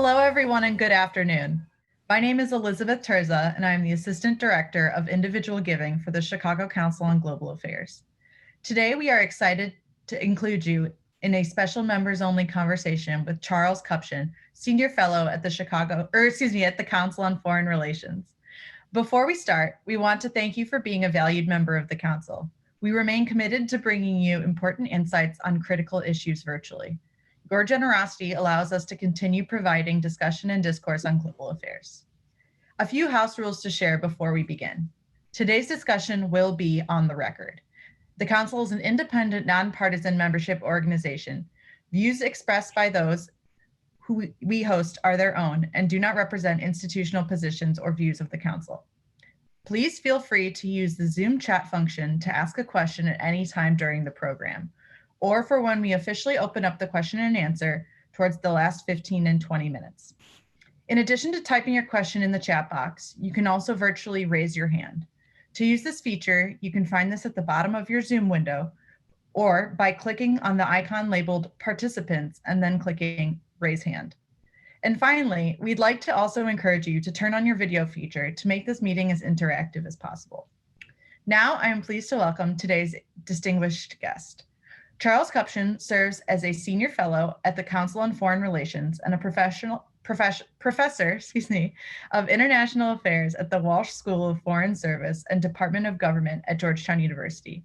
Hello, everyone, and good afternoon. My name is Elizabeth Terza, and I am the Assistant Director of Individual Giving for the Chicago Council on Global Affairs. Today, we are excited to include you in a special members-only conversation with Charles Kupchan, Senior Fellow at the Council on Foreign Relations. Before we start, we want to thank you for being a valued member of the Council. We remain committed to bringing you important insights on critical issues virtually. Your generosity allows us to continue providing discussion and discourse on global affairs. A few house rules to share before we begin. Today's discussion will be on the record. The Council is an independent, nonpartisan membership organization. Views expressed by those who we host are their own and do not represent institutional positions or views of the Council. Please feel free to use the Zoom chat function to ask a question at any time during the program, or for when we officially open up the question and answer towards the last 15 and 20 minutes. In addition to typing your question in the chat box, you can also virtually raise your hand. To use this feature, you can find this at the bottom of your Zoom window, or by clicking on the icon labeled Participants and then clicking Raise Hand. And finally, we'd like to also encourage you to turn on your video feature to make this meeting as interactive as possible. Now, I am pleased to welcome today's distinguished guest. Charles Kupchan serves as a Senior Fellow at the Council on Foreign Relations and a professor of International Affairs at the Walsh School of Foreign Service and Department of Government at Georgetown University.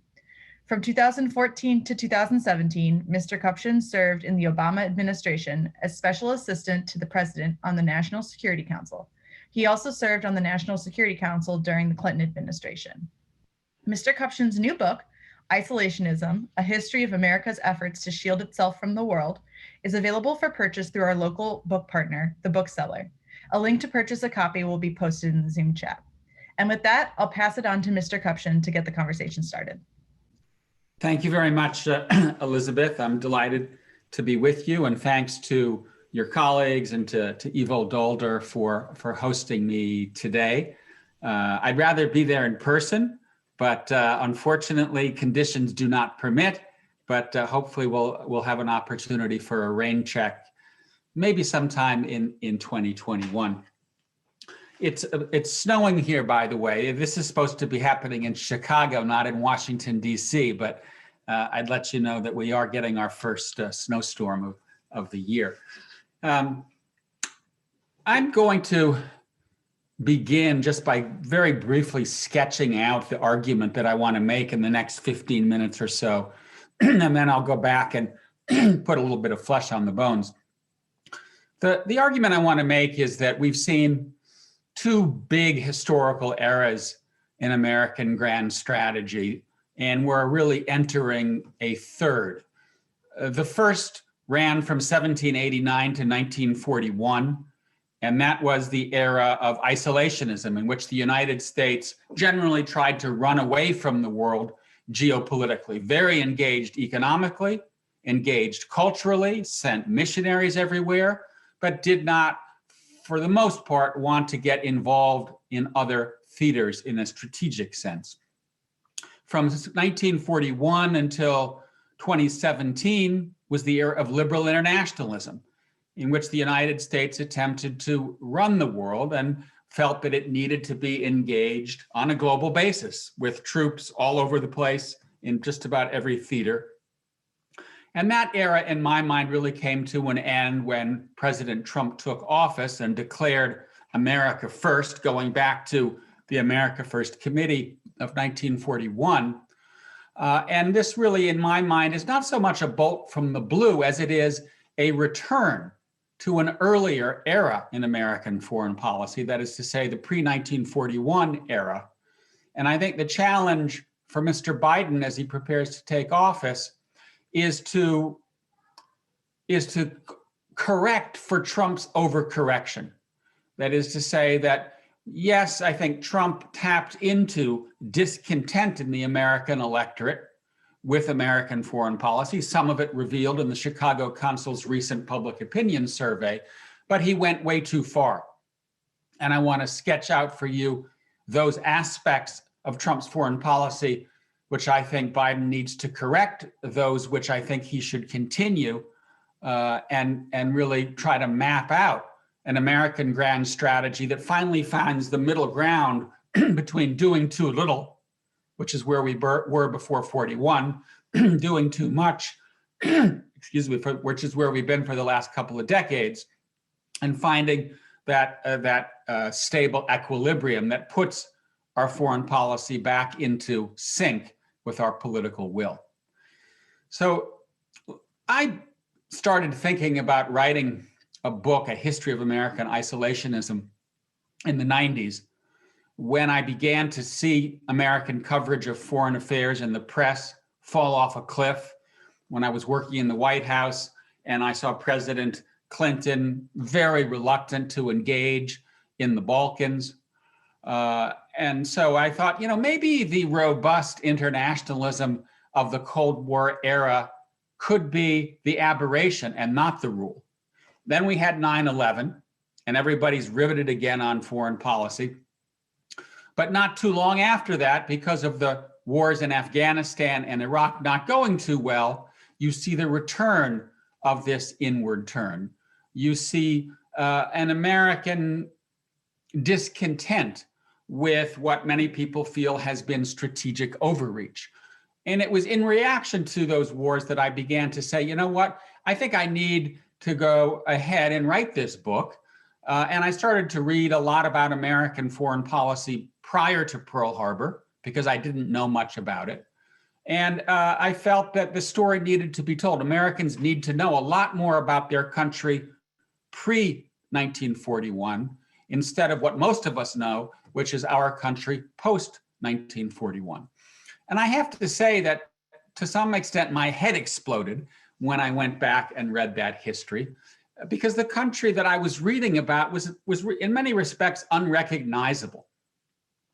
From 2014 to 2017, Mr. Kupchan served in the Obama administration as Special Assistant to the President on the National Security Council. He also served on the National Security Council during the Clinton administration. Mr. Kupchan's new book, Isolationism, A History of America's Efforts to Shield Itself from the World, is available for purchase through our local book partner, The Bookseller. A link to purchase a copy will be posted in the Zoom chat. And with that, I'll pass it on to Mr. Kupchan to get the conversation started. Thank you very much, Elizabeth. I'm delighted to be with you, and thanks to your colleagues and to Ivo Dolder for hosting me today. I'd rather be there in person, but unfortunately conditions do not permit, but hopefully we'll have an opportunity for a rain check, maybe sometime in 2021. It's snowing here, by the way. This is supposed to be happening in Chicago, not in Washington, D.C., but I'd let you know that we are getting our first snowstorm of the year. I'm going to begin just by very briefly sketching out the argument that I want to make in the next 15 minutes or so, and then I'll go back and put a little bit of flesh on the bones. The argument I want to make is that we've seen two big historical eras in American grand strategy, and we're really entering a third. The first ran from 1789 to 1941, and that was the era of isolationism, in which the United States generally tried to run away from the world geopolitically, very engaged economically, engaged culturally, sent missionaries everywhere, but did not, for the most part, want to get involved in other theaters in a strategic sense. From 1941 until 2017 was the era of liberal internationalism, in which the United States attempted to run the world and felt that it needed to be engaged on a global basis with troops all over the place in just about every theater. And that era, in my mind, really came to an end when President Trump took office and declared America First, going back to the America First Committee of 1941. And this really, in my mind, is not so much a bolt from the blue as it is a return to an earlier era in American foreign policy, that is to say, the pre-1941 era. And I think the challenge for Mr. Biden as he prepares to take office is to correct for Trump's overcorrection. That is to say that, yes, I think Trump tapped into discontent in the American electorate with American foreign policy, some of it revealed in the Chicago Council's recent public opinion survey, but he went way too far. And I want to sketch out for you those aspects of Trump's foreign policy which I think Biden needs to correct, those which I think he should continue, and really try to map out an American grand strategy that finally finds the middle ground between doing too little, which is where we were before 41, doing too much, excuse me, which is where we've been for the last couple of decades, and finding that stable equilibrium that puts our foreign policy back into sync with our political will. So I started thinking about writing a book, A History of American Isolationism, in the 90s, when I began to see American coverage of foreign affairs in the press fall off a cliff, when I was working in the White House and I saw President Clinton very reluctant to engage in the Balkans. And so I thought, maybe the robust internationalism of the Cold War era could be the aberration and not the rule. Then we had 9/11, and everybody's riveted again on foreign policy. But not too long after that, because of the wars in Afghanistan and Iraq not going too well, you see the return of this inward turn. You see an American discontent with what many people feel has been strategic overreach. And it was in reaction to those wars that I began to say, you know what, I think I need to go ahead and write this book. And I started to read a lot about American foreign policy prior to Pearl Harbor, because I didn't know much about it. And I felt that the story needed to be told. Americans need to know a lot more about their country pre-1941, instead of what most of us know, which is our country post-1941. And I have to say that to some extent, my head exploded when I went back and read that history, because the country that I was reading about was in many respects unrecognizable.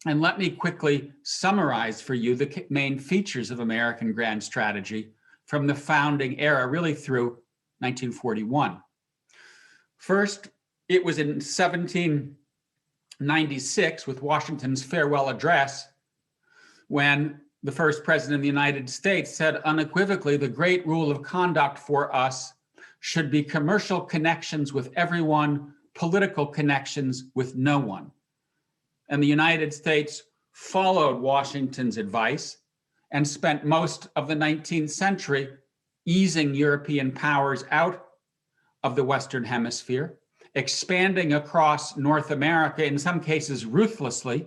And let me quickly summarize for you the main features of American grand strategy from the founding era, really through 1941. First, it was in 1796 with Washington's farewell address when the first president of the United States said unequivocally, the great rule of conduct for us should be commercial connections with everyone, political connections with no one. And the United States followed Washington's advice and spent most of the 19th century easing European powers out of the Western Hemisphere, expanding across North America, in some cases ruthlessly,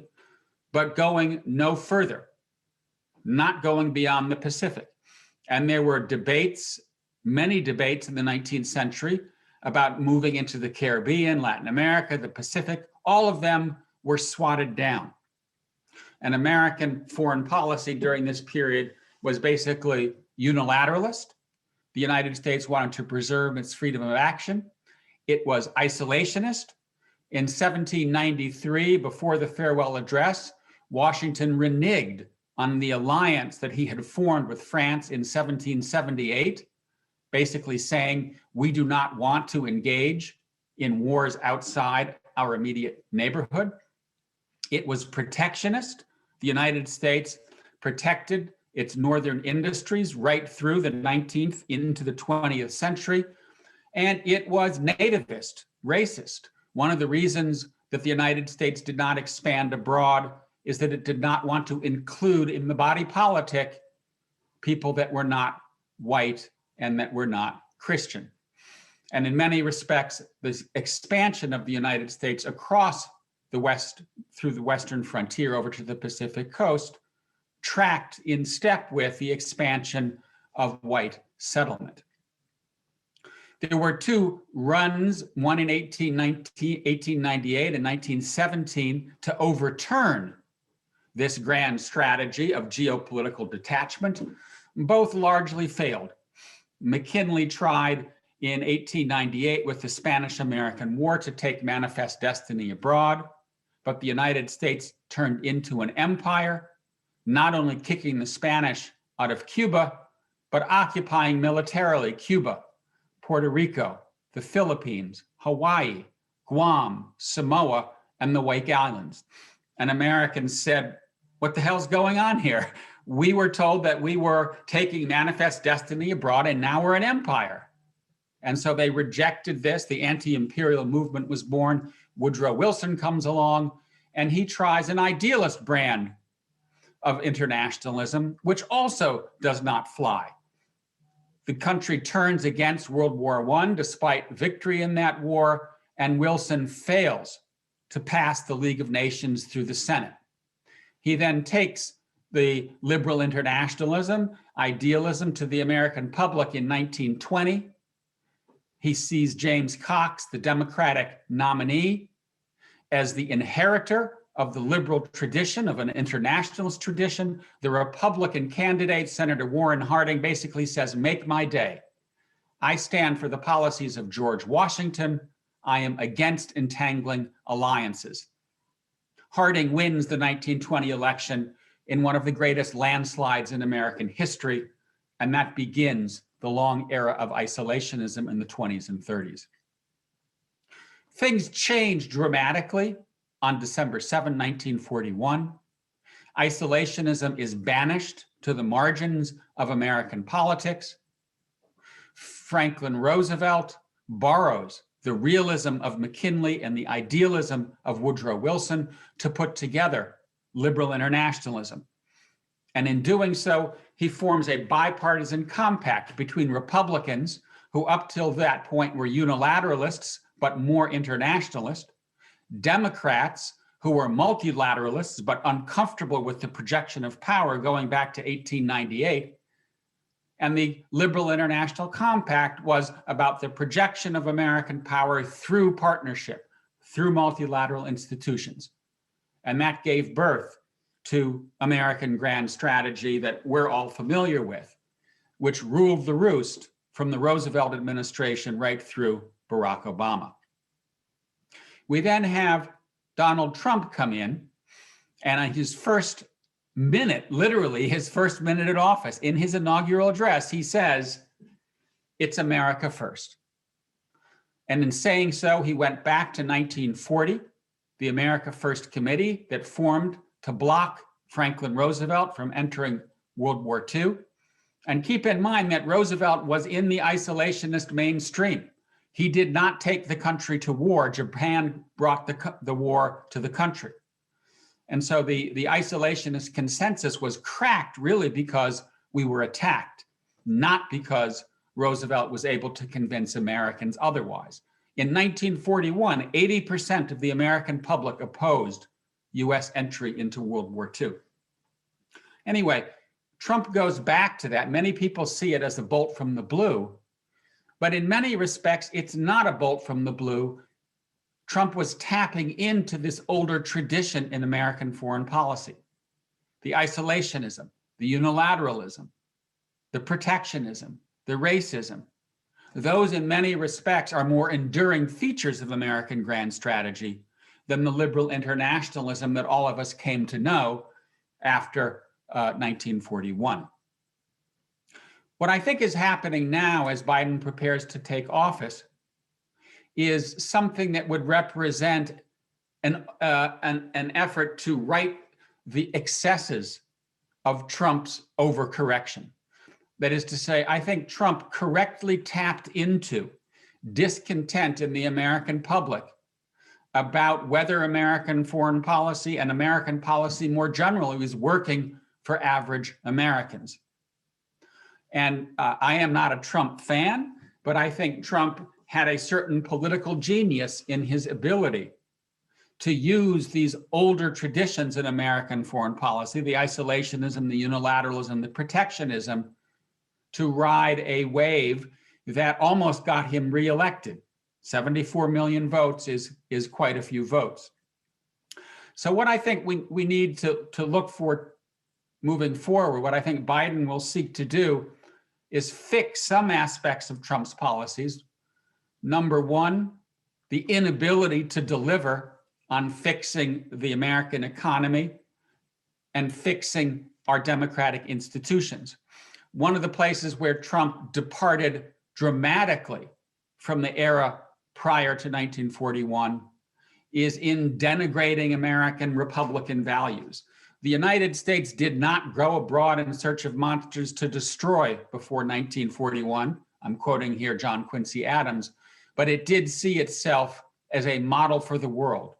but going no further, not going beyond the Pacific. And there were debates, many debates in the 19th century about moving into the Caribbean, Latin America, the Pacific. All of them were swatted down. And American foreign policy during this period was basically unilateralist. The United States wanted to preserve its freedom of action. It was isolationist. In 1793, before the farewell address, Washington reneged on the alliance that he had formed with France in 1778, basically saying, we do not want to engage in wars outside our immediate neighborhood. It was protectionist. The United States protected its northern industries right through the 19th into the 20th century. And it was nativist, racist. One of the reasons that the United States did not expand abroad is that it did not want to include in the body politic people that were not white and that were not Christian. And in many respects, the expansion of the United States across the West, through the Western frontier over to the Pacific coast, tracked in step with the expansion of white settlement. There were two runs, one in 1898 and 1917, to overturn this grand strategy of geopolitical detachment. Both largely failed. McKinley tried in 1898 with the Spanish-American War to take manifest destiny abroad, but the United States turned into an empire, not only kicking the Spanish out of Cuba, but occupying militarily Cuba, Puerto Rico, the Philippines, Hawaii, Guam, Samoa, and the Wake Islands. And Americans said, what the hell's going on here? We were told that we were taking manifest destiny abroad, and now we're an empire. And so they rejected this. The anti-imperial movement was born. Woodrow Wilson comes along, and he tries an idealist brand of internationalism, which also does not fly. The country turns against World War I despite victory in that war, and Wilson fails to pass the League of Nations through the Senate. He then takes the liberal internationalism, idealism to the American public in 1920. He sees James Cox, the Democratic nominee, as the inheritor of the liberal tradition, of an internationalist tradition. The Republican candidate, Senator Warren Harding, basically says, make my day. I stand for the policies of George Washington. I am against entangling alliances. Harding wins the 1920 election in one of the greatest landslides in American history, and that begins the long era of isolationism in the 20s and 30s. Things change dramatically on December 7, 1941. Isolationism is banished to the margins of American politics. Franklin Roosevelt borrows the realism of McKinley and the idealism of Woodrow Wilson to put together liberal internationalism. And in doing so, he forms a bipartisan compact between Republicans, who up till that point were unilateralists, but more internationalist, Democrats, who were multilateralists, but uncomfortable with the projection of power going back to 1898. And the Liberal International Compact was about the projection of American power through partnership, through multilateral institutions. And that gave birth to American grand strategy that we're all familiar with, which ruled the roost from the Roosevelt administration right through Barack Obama. We then have Donald Trump come in, and on his first minute, literally his first minute in office, in his inaugural address, he says, it's America first. And in saying so, he went back to 1940, the America First Committee that formed to block Franklin Roosevelt from entering World War II. And keep in mind that Roosevelt was in the isolationist mainstream. He did not take the country to war. Japan brought the war to the country. And so the isolationist consensus was cracked really because we were attacked, not because Roosevelt was able to convince Americans otherwise. In 1941, 80% of the American public opposed US entry into World War II. Anyway, Trump goes back to that. Many people see it as a bolt from the blue, but in many respects, it's not a bolt from the blue. Trump was tapping into this older tradition in American foreign policy. The isolationism, the unilateralism, the protectionism, the racism. Those in many respects are more enduring features of American grand strategy than the liberal internationalism that all of us came to know after 1941. What I think is happening now as Biden prepares to take office is something that would represent an effort to right the excesses of Trump's overcorrection. That is to say, I think Trump correctly tapped into discontent in the American public about whether American foreign policy and American policy more generally was working for average Americans. And I am not a Trump fan, but I think Trump had a certain political genius in his ability to use these older traditions in American foreign policy, the isolationism, the unilateralism, the protectionism, to ride a wave that almost got him reelected. 74 million votes is quite a few votes. So what I think we need to look for moving forward, what I think Biden will seek to do is fix some aspects of Trump's policies. Number one, the inability to deliver on fixing the American economy and fixing our democratic institutions. One of the places where Trump departed dramatically from the era prior to 1941 is in denigrating American Republican values. The United States did not grow abroad in search of monsters to destroy before 1941. I'm quoting here John Quincy Adams, but it did see itself as a model for the world,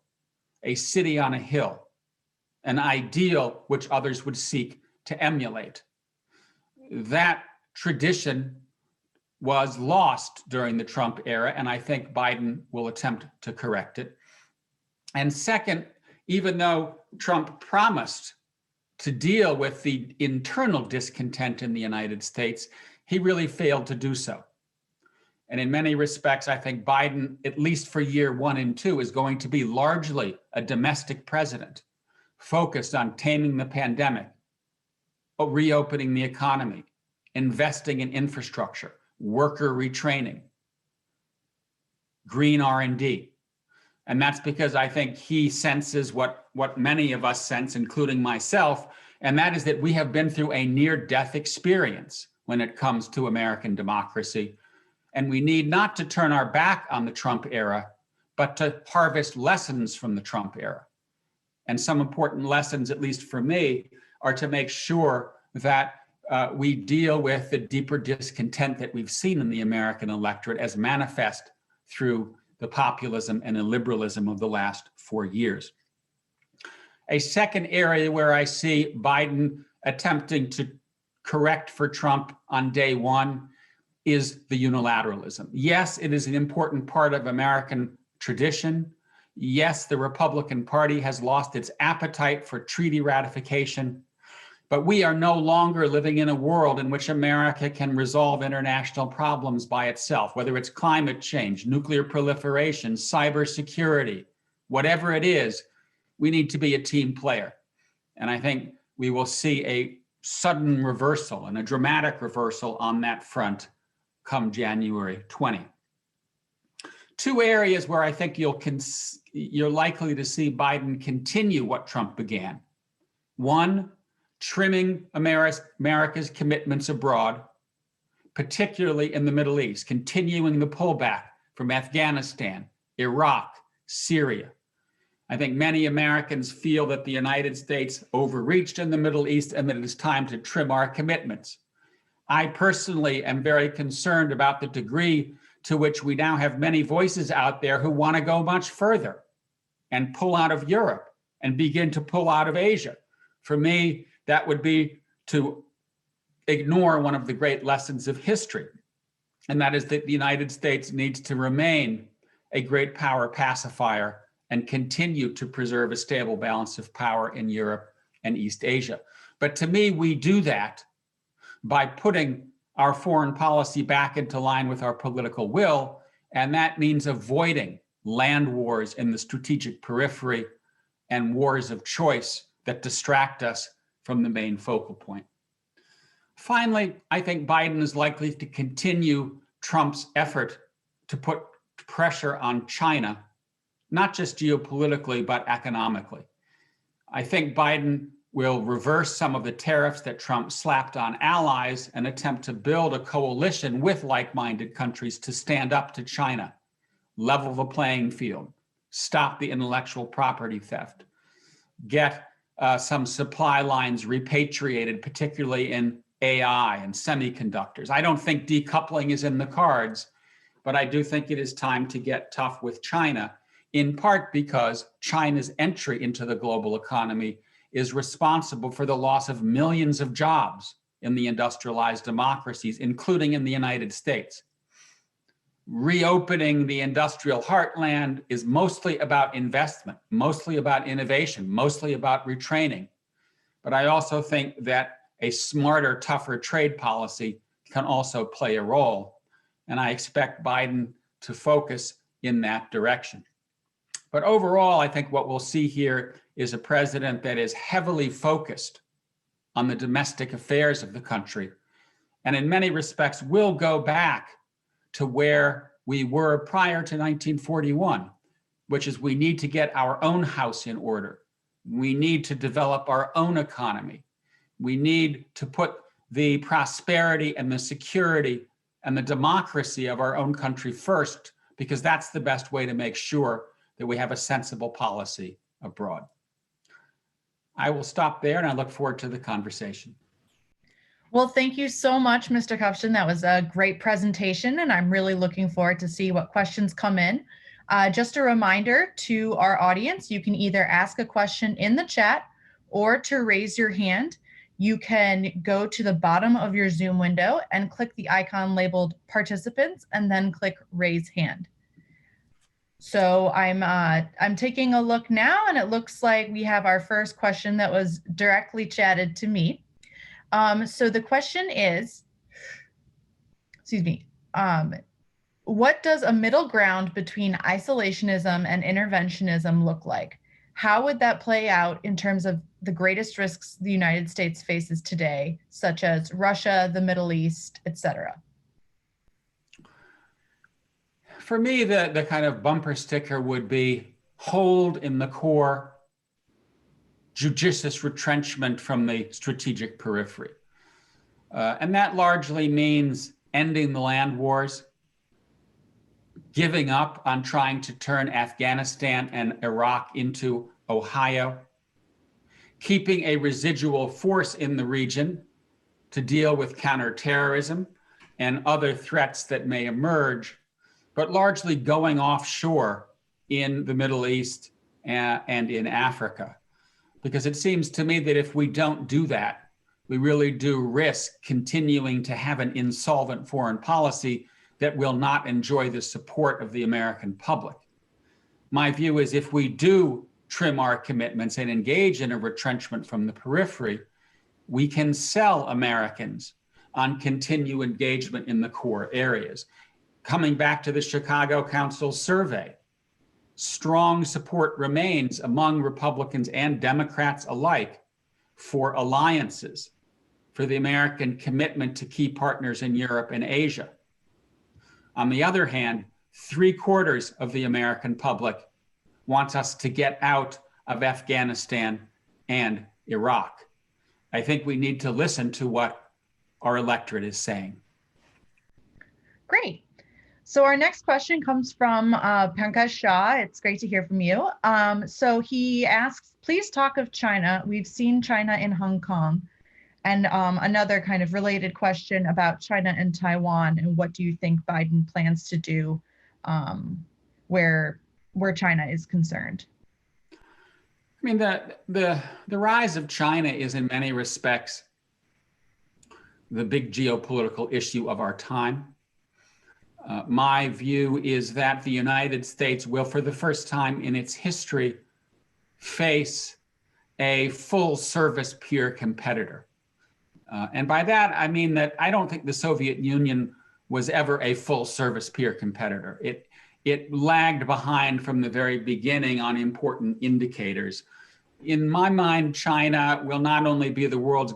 a city on a hill, an ideal which others would seek to emulate. That tradition was lost during the Trump era, and I think Biden will attempt to correct it. And second, even though Trump promised to deal with the internal discontent in the United States, he really failed to do so. And in many respects, I think Biden, at least for year 1 and 2, is going to be largely a domestic president, focused on taming the pandemic, reopening the economy, investing in infrastructure, worker retraining, green R&D. And that's because I think he senses what many of us sense, including myself, and that is that we have been through a near-death experience when it comes to American democracy. And we need not to turn our back on the Trump era, but to harvest lessons from the Trump era. And some important lessons, at least for me, are to make sure that we deal with the deeper discontent that we've seen in the American electorate as manifest through the populism and illiberalism of the last 4 years. A second area where I see Biden attempting to correct for Trump on day one is the unilateralism. Yes, it is an important part of American tradition. Yes, the Republican Party has lost its appetite for treaty ratification, but we are no longer living in a world in which America can resolve international problems by itself, whether it's climate change, nuclear proliferation, cybersecurity, whatever it is, we need to be a team player. And I think we will see a sudden reversal and a dramatic reversal on that front come January 20. Two areas where I think you're likely to see Biden continue what Trump began. One, trimming America's commitments abroad, particularly in the Middle East, continuing the pullback from Afghanistan, Iraq, Syria. I think many Americans feel that the United States overreached in the Middle East and that it is time to trim our commitments. I personally am very concerned about the degree to which we now have many voices out there who want to go much further and pull out of Europe and begin to pull out of Asia. For me, that would be to ignore one of the great lessons of history, and that is that the United States needs to remain a great power pacifier and continue to preserve a stable balance of power in Europe and East Asia. But to me, we do that by putting our foreign policy back into line with our political will, and that means avoiding land wars in the strategic periphery and wars of choice that distract us from the main focal point. Finally, I think Biden is likely to continue Trump's effort to put pressure on China, not just geopolitically, but economically. I think Biden will reverse some of the tariffs that Trump slapped on allies and attempt to build a coalition with like-minded countries to stand up to China, level the playing field, stop the intellectual property theft, get some supply lines repatriated, particularly in AI and semiconductors. I don't think decoupling is in the cards, but I do think it is time to get tough with China, in part because China's entry into the global economy is responsible for the loss of millions of jobs in the industrialized democracies, including in the United States. Reopening the industrial heartland is mostly about investment, mostly about innovation, mostly about retraining. But I also think that a smarter, tougher trade policy can also play a role. And I expect Biden to focus in that direction. But overall, I think what we'll see here is a president that is heavily focused on the domestic affairs of the country, and in many respects will go back to where we were prior to 1941, which is we need to get our own house in order. We need to develop our own economy. We need to put the prosperity and the security and the democracy of our own country first, because that's the best way to make sure that we have a sensible policy abroad. I will stop there and I look forward to the conversation. Well, thank you so much, Mr. Kupchan. That was a great presentation, and I'm really looking forward to see what questions come in. Just a reminder to our audience, you can either ask a question in the chat or to raise your hand. You can go to the bottom of your Zoom window and click the icon labeled participants and then click raise hand. So I'm taking a look now, and it looks like we have our first question that was directly chatted to me. So the question is, excuse me, what does a middle ground between isolationism and interventionism look like? How would that play out in terms of the greatest risks the United States faces today, such as Russia, the Middle East, etc.? For me, the kind of bumper sticker would be hold in the core, judicious retrenchment from the strategic periphery. And that largely means ending the land wars, giving up on trying to turn Afghanistan and Iraq into Ohio, keeping a residual force in the region to deal with counterterrorism and other threats that may emerge, but largely going offshore in the Middle East and in Africa. Because it seems to me that if we don't do that, we really do risk continuing to have an insolvent foreign policy that will not enjoy the support of the American public. My view is if we do trim our commitments and engage in a retrenchment from the periphery, we can sell Americans on continued engagement in the core areas. Coming back to the Chicago Council survey, strong support remains among Republicans and Democrats alike for alliances, for the American commitment to key partners in Europe and Asia. On the other hand, 3/4 of the American public wants us to get out of Afghanistan and Iraq. I think we need to listen to what our electorate is saying. Great. So our next question comes from Pankaj Shah. It's great to hear from you. So he asks, please talk of China. We've seen China in Hong Kong. And another kind of related question about China and Taiwan, and what do you think Biden plans to do where China is concerned? I mean, the rise of China is in many respects the big geopolitical issue of our time. My view is that the United States will, for the first time in its history, face a full-service peer competitor. And by that, I mean that I don't think the Soviet Union was ever a full-service peer competitor. It lagged behind from the very beginning on important indicators. In my mind, China will not only be the world's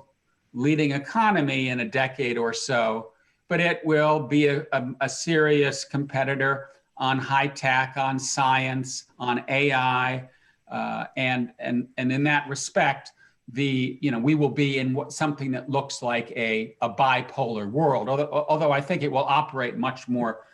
leading economy in a decade or so, but it will be a serious competitor on high tech, on science, on AI, and in that respect, we will be in something that looks like a bipolar world. Although I think it will operate much more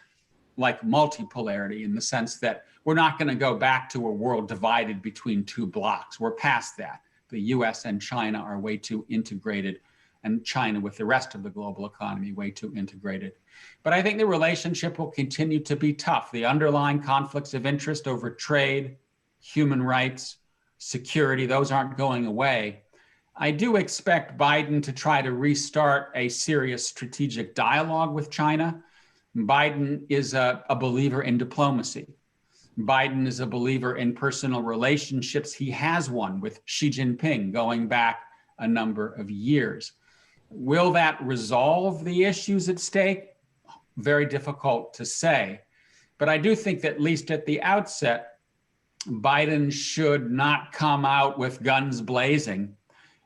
like multipolarity in the sense that we're not going to go back to a world divided between two blocks. We're past that. The U.S. and China are way too integrated, and China with the rest of the global economy way too integrated. But I think the relationship will continue to be tough. The underlying conflicts of interest over trade, human rights, security, those aren't going away. I do expect Biden to try to restart a serious strategic dialogue with China. Biden is a believer in diplomacy. Biden is a believer in personal relationships. He has one with Xi Jinping going back a number of years. Will that resolve the issues at stake? Very difficult to say. But I do think that at least at the outset, Biden should not come out with guns blazing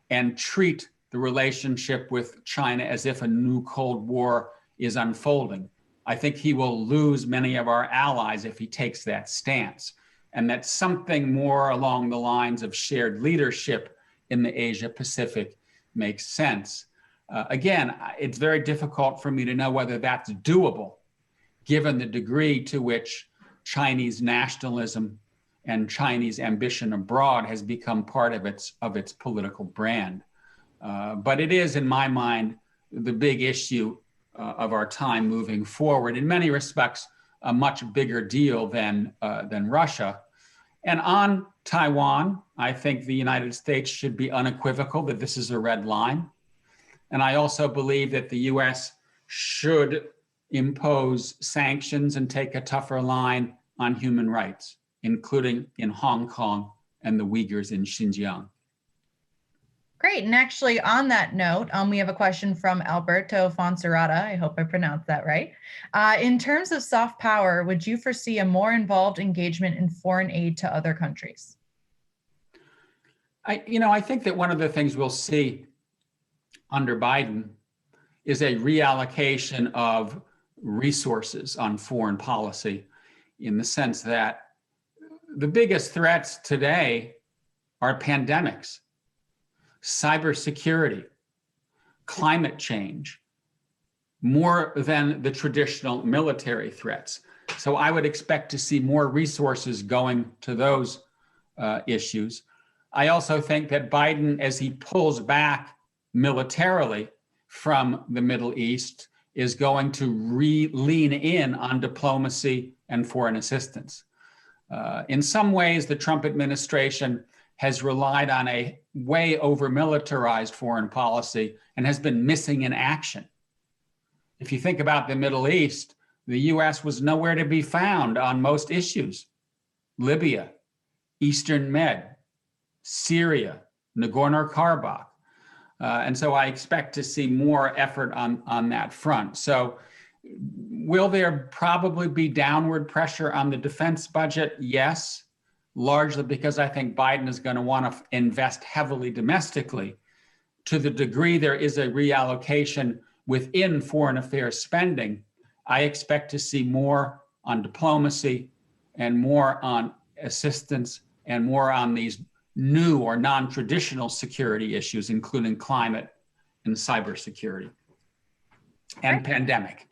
and treat the relationship with China as if a new Cold War is unfolding. I think he will lose many of our allies if he takes that stance. And that something more along the lines of shared leadership in the Asia Pacific makes sense. Again, it's very difficult for me to know whether that's doable, given the degree to which Chinese nationalism and Chinese ambition abroad has become part of its political brand. But it is, in my mind, the big issue of our time moving forward. In many respects, a much bigger deal than Russia. And on Taiwan, I think the United States should be unequivocal that this is a red line. And I also believe that the US should impose sanctions and take a tougher line on human rights, including in Hong Kong and the Uyghurs in Xinjiang. Great. And actually, on that note, we have a question from Alberto Fonserrata. I hope I pronounced that right. In terms of soft power, would you foresee a more involved engagement in foreign aid to other countries? I think that one of the things we'll see under Biden is a reallocation of resources on foreign policy, in the sense that the biggest threats today are pandemics, cybersecurity, climate change, more than the traditional military threats. So I would expect to see more resources going to those issues. I also think that Biden, as he pulls back militarily from the Middle East, is going to lean in on diplomacy and foreign assistance. In some ways, the Trump administration has relied on a way over-militarized foreign policy and has been missing in action. If you think about the Middle East, the US was nowhere to be found on most issues. Libya, Eastern Med, Syria, Nagorno-Karabakh. And so I expect to see more effort on that front. So will there probably be downward pressure on the defense budget? Yes, largely because I think Biden is going to want to invest heavily domestically. To the degree there is a reallocation within foreign affairs spending, I expect to see more on diplomacy and more on assistance and more on these new or non-traditional security issues, including climate and cybersecurity and pandemic.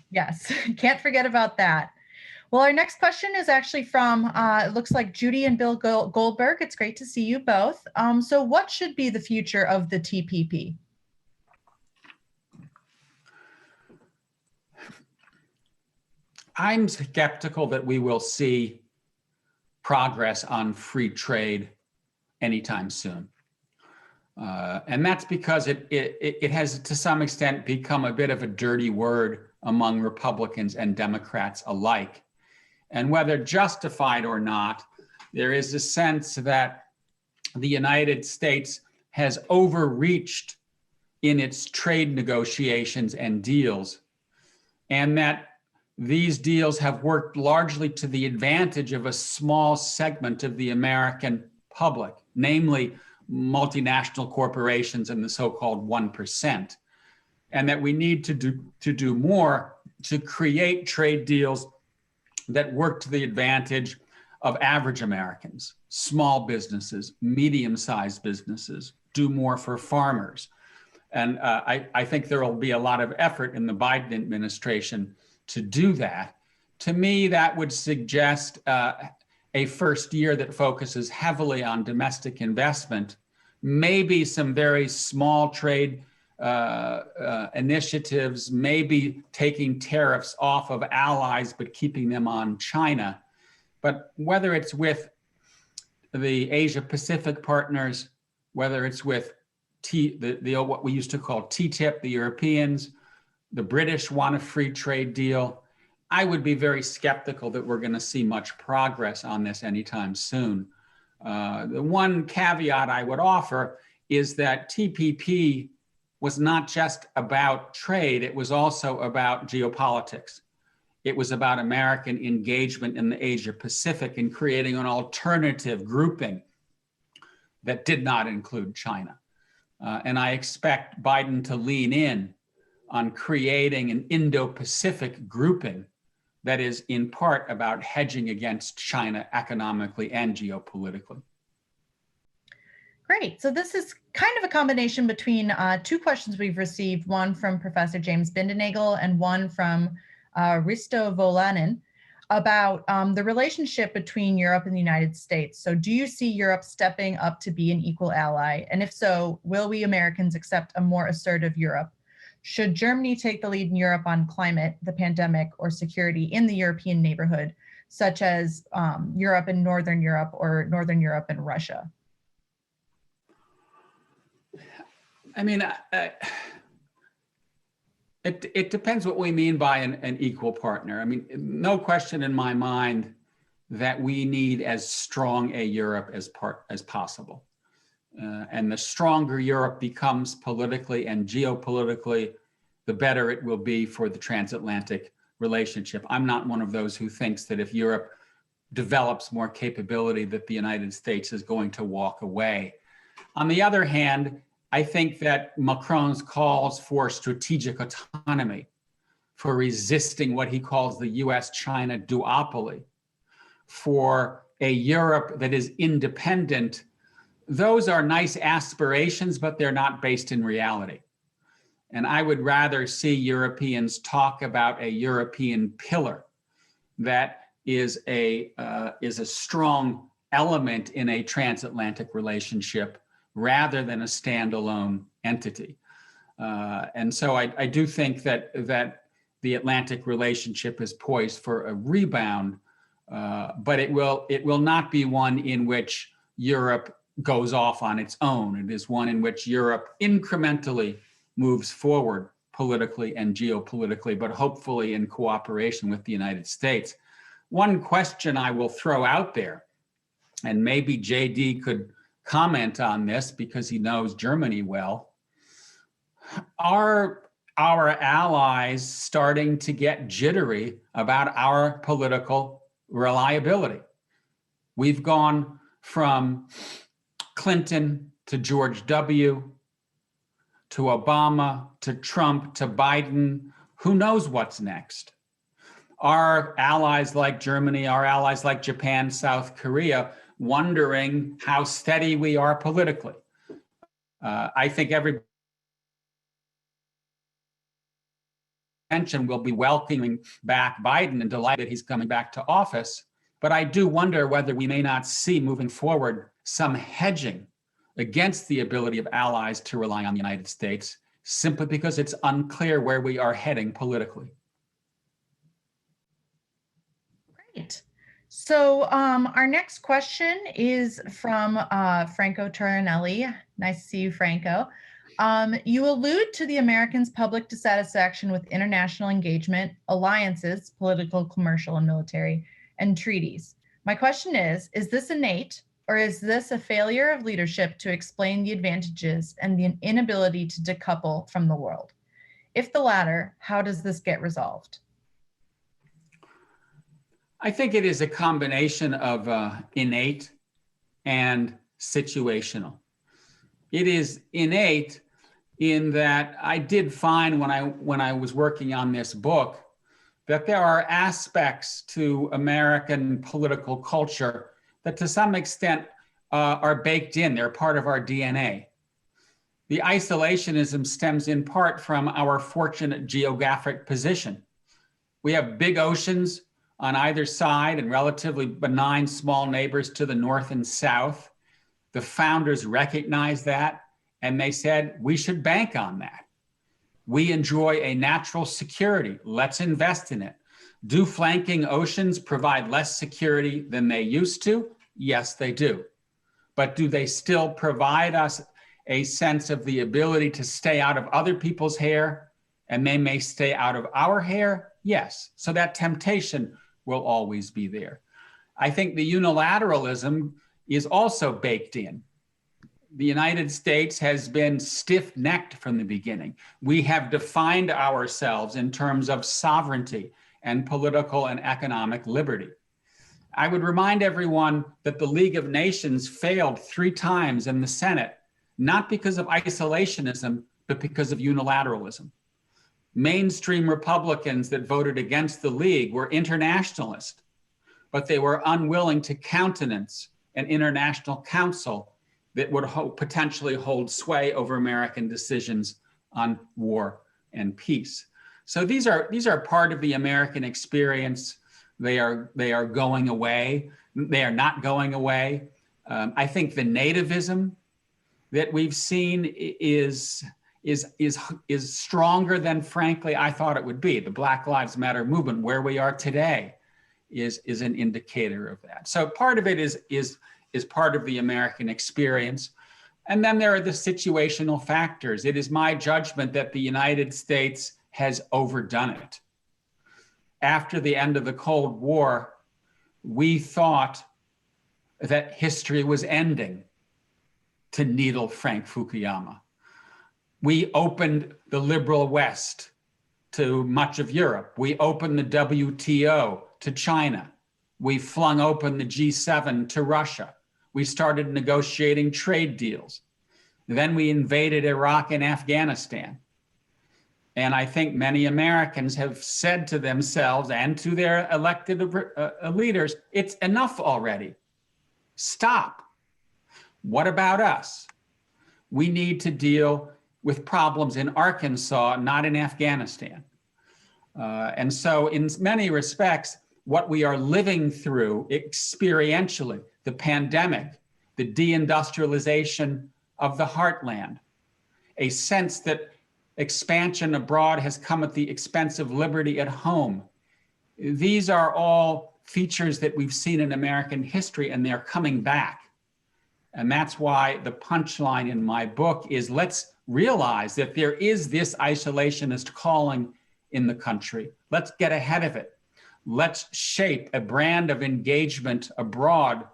Yes, can't forget about that. Well, our next question is actually from, it looks like Judy and Bill Goldberg. It's great to see you both. So what should be the future of the TPP? I'm skeptical that we will see progress on free trade anytime soon. And that's because it has, to some extent, become a bit of a dirty word among Republicans and Democrats alike. And whether justified or not, there is a sense that the United States has overreached in its trade negotiations and deals, and that these deals have worked largely to the advantage of a small segment of the American public, namely multinational corporations and the so-called 1%, and that we need to do more to create trade deals that work to the advantage of average Americans, small businesses, medium-sized businesses, do more for farmers. And I think there will be a lot of effort in the Biden administration to do that. To me, that would suggest a first year that focuses heavily on domestic investment, maybe some very small trade initiatives, maybe taking tariffs off of allies, but keeping them on China. But whether it's with the Asia Pacific partners, whether it's with what we used to call TTIP, the Europeans, the British want a free trade deal, I would be very skeptical that we're going to see much progress on this anytime soon. The one caveat I would offer is that TPP was not just about trade, it was also about geopolitics. It was about American engagement in the Asia Pacific and creating an alternative grouping that did not include China. And I expect Biden to lean in on creating an Indo-Pacific grouping that is in part about hedging against China economically and geopolitically. Great. So this is kind of a combination between two questions we've received, one from Professor James Bindenagel and one from Risto Volanen. about the relationship between Europe and the United States. So do you see Europe stepping up to be an equal ally? And if so, will we Americans accept a more assertive Europe? Should Germany take the lead in Europe on climate, the pandemic, or security in the European neighborhood, such as Europe and Northern Europe or Northern Europe and Russia? I mean, it depends what we mean by an equal partner. I mean, no question in my mind that we need as strong a Europe as possible. And the stronger Europe becomes politically and geopolitically, the better it will be for the transatlantic relationship. I'm not one of those who thinks that if Europe develops more capability, that the United States is going to walk away. On the other hand, I think that Macron's calls for strategic autonomy, for resisting what he calls the US-China duopoly, for a Europe that is independent, those are nice aspirations, but they're not based in reality. And I would rather see Europeans talk about a European pillar that is a strong element in a transatlantic relationship rather than a standalone entity. And so I do think that the Atlantic relationship is poised for a rebound, but it will not be one in which Europe goes off on its own. It is one in which Europe incrementally moves forward politically and geopolitically, but hopefully in cooperation with the United States. One question I will throw out there, and maybe JD could comment on this because he knows Germany well, are our allies starting to get jittery about our political reliability? We've gone from Clinton to George W. to Obama to Trump to Biden. Who knows what's next? Our allies like Germany, our allies like Japan, South Korea, wondering how steady we are politically. I think every will be welcoming back Biden and delighted he's coming back to office. But I do wonder whether we may not see moving forward some hedging against the ability of allies to rely on the United States, simply because it's unclear where we are heading politically. Great. So our next question is from Franco Tornelli. Nice to see you, Franco. You allude to the Americans' public dissatisfaction with international engagement, alliances, political, commercial, and military, and treaties. My question is this innate, or is this a failure of leadership to explain the advantages and the inability to decouple from the world? If the latter, how does this get resolved? I think it is a combination of innate and situational. It is innate in that I did find when I was working on this book that there are aspects to American political culture that to some extent are baked in. They're part of our DNA. The isolationism stems in part from our fortunate geographic position. We have big oceans on either side and relatively benign small neighbors to the north and south. The founders recognized that, and they said, we should bank on that. We enjoy a natural security. Let's invest in it. Do flanking oceans provide less security than they used to? Yes, they do. But do they still provide us a sense of the ability to stay out of other people's hair, and they may stay out of our hair? Yes. So that temptation will always be there. I think the unilateralism is also baked in. The United States has been stiff-necked from the beginning. We have defined ourselves in terms of sovereignty and political and economic liberty. I would remind everyone that the League of Nations failed 3 times in the Senate, not because of isolationism, but because of unilateralism. Mainstream Republicans that voted against the League were internationalist, but they were unwilling to countenance an international council that would potentially hold sway over American decisions on war and peace. So these are part of the American experience. They are going away. They are not going away. I think the nativism that we've seen is stronger than, frankly, I thought it would be. The Black Lives Matter movement, where we are today, is an indicator of that. So part of it is part of the American experience. And then there are the situational factors. It is my judgment that the United States has overdone it. After the end of the Cold War, we thought that history was ending, to needle Frank Fukuyama. We opened the liberal West to much of Europe. We opened the WTO to China. We flung open the G7 to Russia. We started negotiating trade deals. Then we invaded Iraq and Afghanistan. And I think many Americans have said to themselves and to their elected leaders, it's enough already. Stop. What about us? We need to deal with problems in Arkansas, not in Afghanistan. And so in many respects, what we are living through experientially, the pandemic, the deindustrialization of the heartland, a sense that expansion abroad has come at the expense of liberty at home. These are all features that we've seen in American history, and they're coming back. And that's why the punchline in my book is, let's realize that there is this isolationist calling in the country. Let's get ahead of it. Let's shape a brand of engagement abroad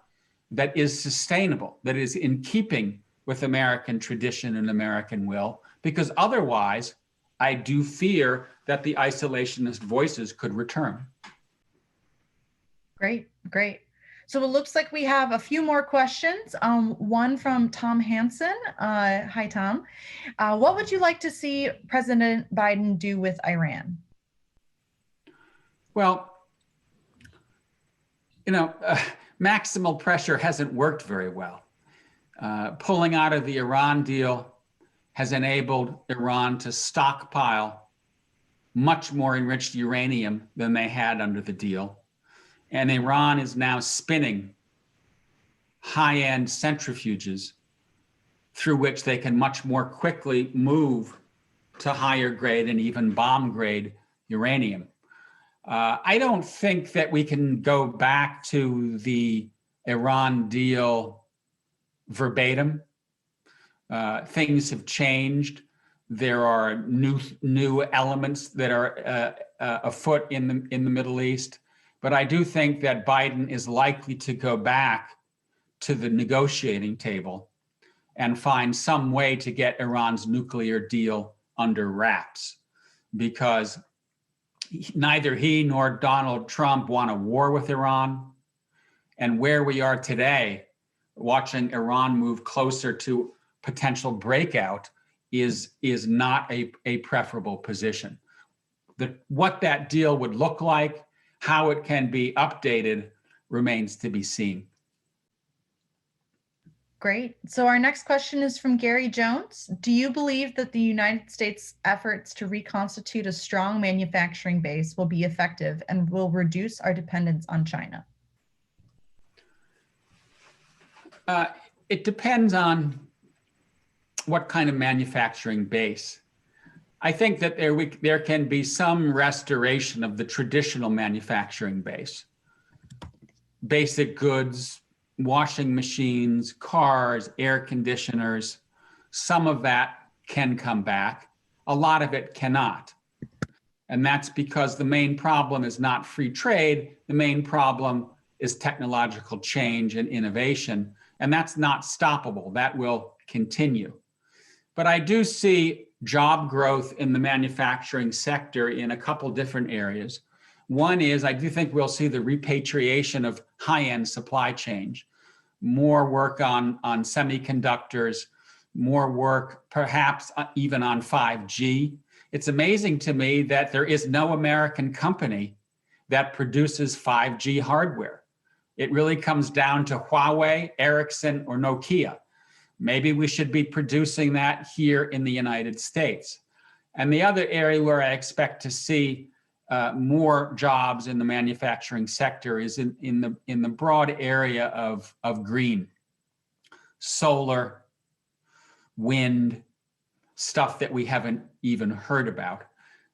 that is sustainable, that is in keeping with American tradition and American will, because otherwise, I do fear that the isolationist voices could return. Great, great. So it looks like we have a few more questions. One from Tom Hansen. Hi, Tom. What would you like to see President Biden do with Iran? Well, maximal pressure hasn't worked very well. Pulling out of the Iran deal has enabled Iran to stockpile much more enriched uranium than they had under the deal. And Iran is now spinning high-end centrifuges through which they can much more quickly move to higher grade and even bomb grade uranium. I don't think that we can go back to the Iran deal verbatim. Things have changed. There are new elements that are afoot in the Middle East. But I do think that Biden is likely to go back to the negotiating table and find some way to get Iran's nuclear deal under wraps, because neither he nor Donald Trump want a war with Iran. And where we are today, watching Iran move closer to potential breakout is not a preferable position. What that deal would look like, how it can be updated, remains to be seen. Great. So our next question is from Gary Jones. Do you believe that the United States' efforts to reconstitute a strong manufacturing base will be effective and will reduce our dependence on China? It depends on what kind of manufacturing base. I think that there can be some restoration of the traditional manufacturing base. Basic goods, washing machines, cars, air conditioners, some of that can come back. A lot of it cannot. And that's because the main problem is not free trade. The main problem is technological change and innovation. And that's not stoppable. That will continue. But I do see job growth in the manufacturing sector in a couple different areas. One is, I do think we'll see the repatriation of high-end supply chain, more work on semiconductors, more work perhaps even on 5G. It's amazing to me that there is no American company that produces 5G hardware. It really comes down to Huawei, Ericsson, or Nokia. Maybe we should be producing that here in the United States. And the other area where I expect to see more jobs in the manufacturing sector is in the broad area of green, solar, wind, stuff that we haven't even heard about.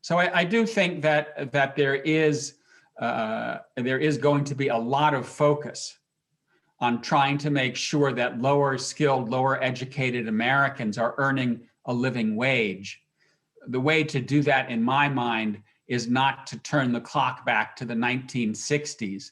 So I do think that there is going to be a lot of focus on trying to make sure that lower skilled, lower educated Americans are earning a living wage. The way to do that, in my mind, is not to turn the clock back to the 1960s.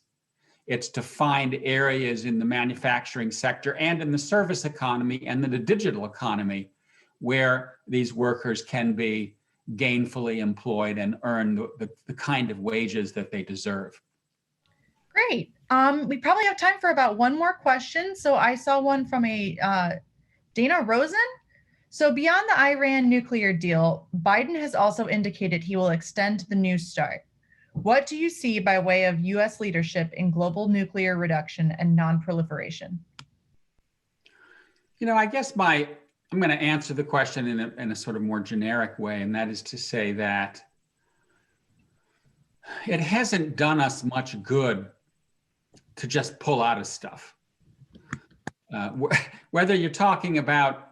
It's to find areas in the manufacturing sector and in the service economy and in the digital economy where these workers can be gainfully employed and earn the kind of wages that they deserve. Great. We probably have time for about one more question. So I saw one from a Dana Rosen. So beyond the Iran nuclear deal, Biden has also indicated he will extend the New START. What do you see by way of U.S. leadership in global nuclear reduction and non-proliferation? You know, I guess I'm going to answer the question in a sort of more generic way, and that is to say that it hasn't done us much good to just pull out of stuff. Whether you're talking about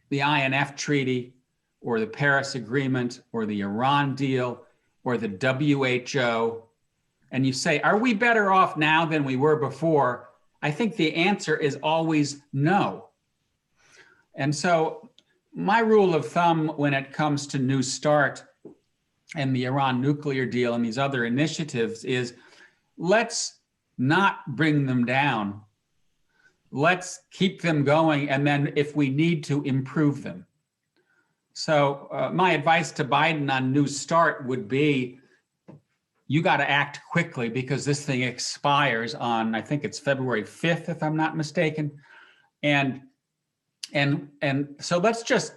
the INF Treaty or the Paris Agreement or the Iran deal or the WHO, and you say, are we better off now than we were before? I think the answer is always no. And so my rule of thumb when it comes to New START and the Iran nuclear deal and these other initiatives is, let's not bring them down. Let's keep them going, and then if we need to, improve them. So my advice to Biden on New START would be, you got to act quickly because this thing expires on, I think it's February 5th, if I'm not mistaken. And so let's just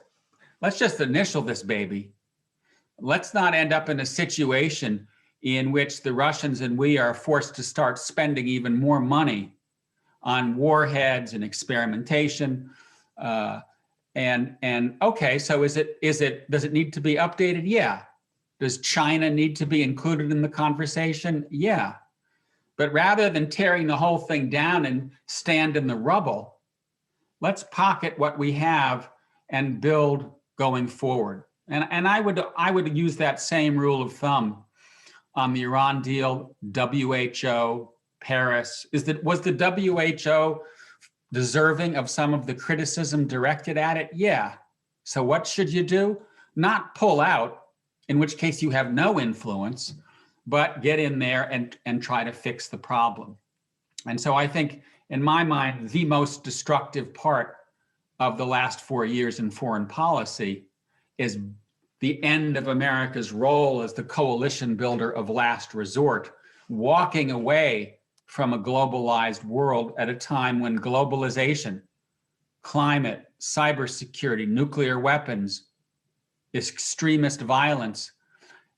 initial this baby. Let's not end up in a situation in which the Russians and we are forced to start spending even more money on warheads and experimentation. And okay, so does it need to be updated? Yeah. Does China need to be included in the conversation? Yeah. But rather than tearing the whole thing down and stand in the rubble, let's pocket what we have and build going forward. And I would use that same rule of thumb on the Iran deal, WHO, Paris. Was the WHO deserving of some of the criticism directed at it? Yeah. So what should you do? Not pull out, in which case you have no influence, but get in there and try to fix the problem. And so I think, in my mind, the most destructive part of the last 4 years in foreign policy is the end of America's role as the coalition builder of last resort, walking away from a globalized world at a time when globalization, climate, cybersecurity, nuclear weapons, extremist violence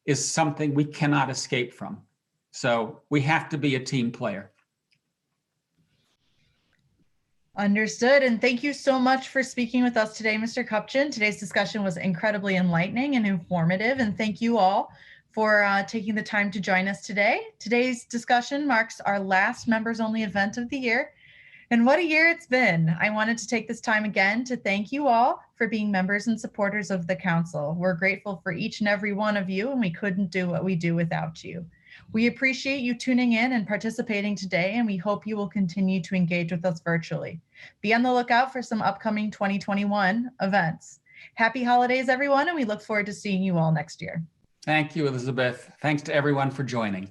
is something we cannot escape from. So we have to be a team player. Understood. And thank you so much for speaking with us today, Mr. Kupchan. Today's discussion was incredibly enlightening and informative. And thank you all for taking the time to join us today. Today's discussion marks our last members-only event of the year. And what a year it's been. I wanted to take this time again to thank you all for being members and supporters of the Council. We're grateful for each and every one of you, and we couldn't do what we do without you. We appreciate you tuning in and participating today, and we hope you will continue to engage with us virtually. Be on the lookout for some upcoming 2021 events. Happy holidays, everyone, and we look forward to seeing you all next year. Thank you, Elizabeth. Thanks to everyone for joining.